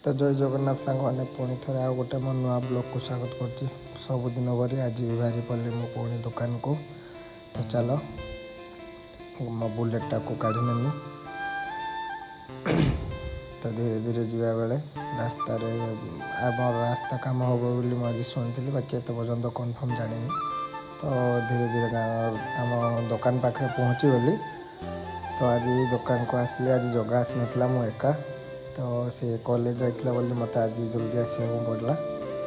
तो जय जगन्नाथ सांग मैंने पुणी थे आ गोटे मो नुआ ब्लॉग को स्वागत कर सबुदिन भरी आज भी बाहरी पड़े मो पुणी दुकान को। तो चलो मो बुलेटा को काढ़ी नेमी। तो धीरे धीरे जावा बेले रास्ता रास्ता कम हम बोली मुझे शुणी बाकी एत पर्यंत कन्फर्म जानी। तो धीरे धीरे आम दुकान पाखे पहुँची गली। तो आज दुकान को आसली आज जगह आसी नाला मु एका। तो सी कॉलेज जाइला बोली मत आज जल्दी आसा पड़ा।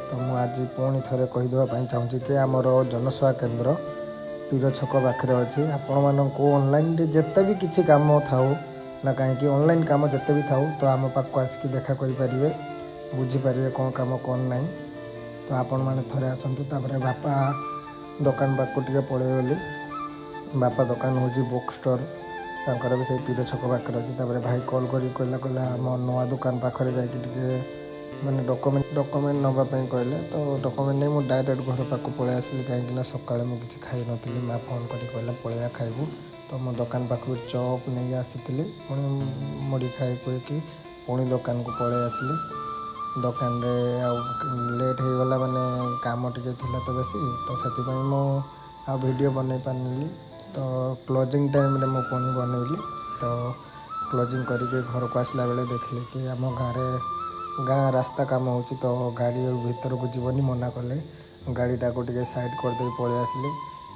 तो मुझे आज पुणी थे कहीदेवाई चाहूँगी कि आमर जनसेवा केन्द्र पीर छक पाखे अच्छी आपण मानक ऑनलाइन जिते भी किसी कम थाऊ ना कहीं ऑनलाइन कम जिते भी थाऊ तो आम पाक आसिक देखा करें बुझीपारे कौन कम कौन ना। तो आपण मैंने थे आसतु बापा दुकान पाक टे पड़े गली। बापा दुकान हूँ बुक स्टोर तांकर भी से पीर छक पाखे अच्छी। भाई कॉल कर कहला कहला आम नुआ दुकान पाखे जाके माने डॉक्यूमेंट नापी कहले। तो डॉक्यूमेंट नहीं मुझे डायरेक्ट घर पाक पलि आसली कहीं सका मुझे खाई नी। माँ फोन कर कहला पलैया खाइबू। तो मो दुकान पाख चॉप नहीं आसी पुणी मुड़ी खाई खुएकि पुणी दुकान को पलि आसली। दुकान रे लेट हो गला माने काम टिके थिला तो बेसी तो से मो आ वीडियो बन पारि। तो क्लोजिंग टाइम रे मो पुणी बनैली। तो क्लोजिंग करके घर को आसला बेले देखली कि आम गाँ रास्ता काम हो तो गाड़ी भीतर को जीवनी मना कले गाड़ीटा को टे साइड करदे पलि आसली।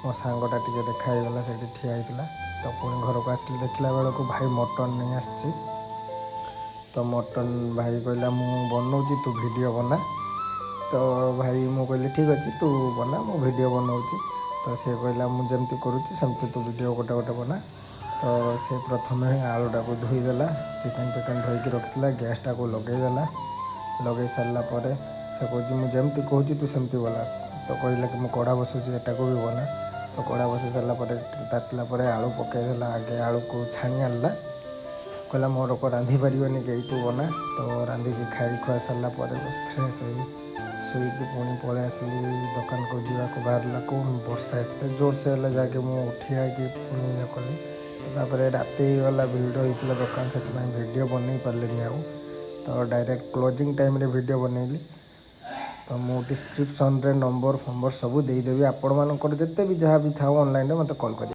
मो सांगटा टे देखाईगला से ठिया होता। तो पुणी घर को आसली देखला बेल को भाई मटन नहीं आसी। तो मटन भाई कहला मु बनाऊँ तू वीडियो बना। तो भाई मु कहली ठीक अच्छे तू बना मु वीडियो बनाऊँगी। तो सी कहला मुझे करुँची सेमती तू वीडियो गोटे गोटे बना। तो से प्रथम आलूटा को धोईदेला चिकेन फिकेन धोईकी रखी गैसटा को लगेदेला। लगे सारा पर से कह मुझे कहूँ तू सेमती बोला। तो कहला कि मुझे कड़ा बसुची एटा को भी बना। तो कड़ा बसई सारापर तातला आलू पकईदेला आगे आलू को छाणी आनला कहला मोर को रांधि पारिबनी कहीं तू बना। तो रांधिकी खाई खुआ सारा फ्रेश हो शुईकी पुणी पलि आसली दुकान को जावाक बाहरला को वर्षा एत जोर से है जाके मुझे उठी आईकि पुणी ये कली। तो राति गला भिड़ होता दुकान से वीडियो बन पारे आउ। तो डायरेक्ट क्लोजिंग टाइम रे वीडियो बनैली। तो मु डिस्क्रिप्शन रे नंबर फंबर सब देदेवी आपण मानकर जिते भी जहाँ भी था ऑनलाइन मत कॉल कर।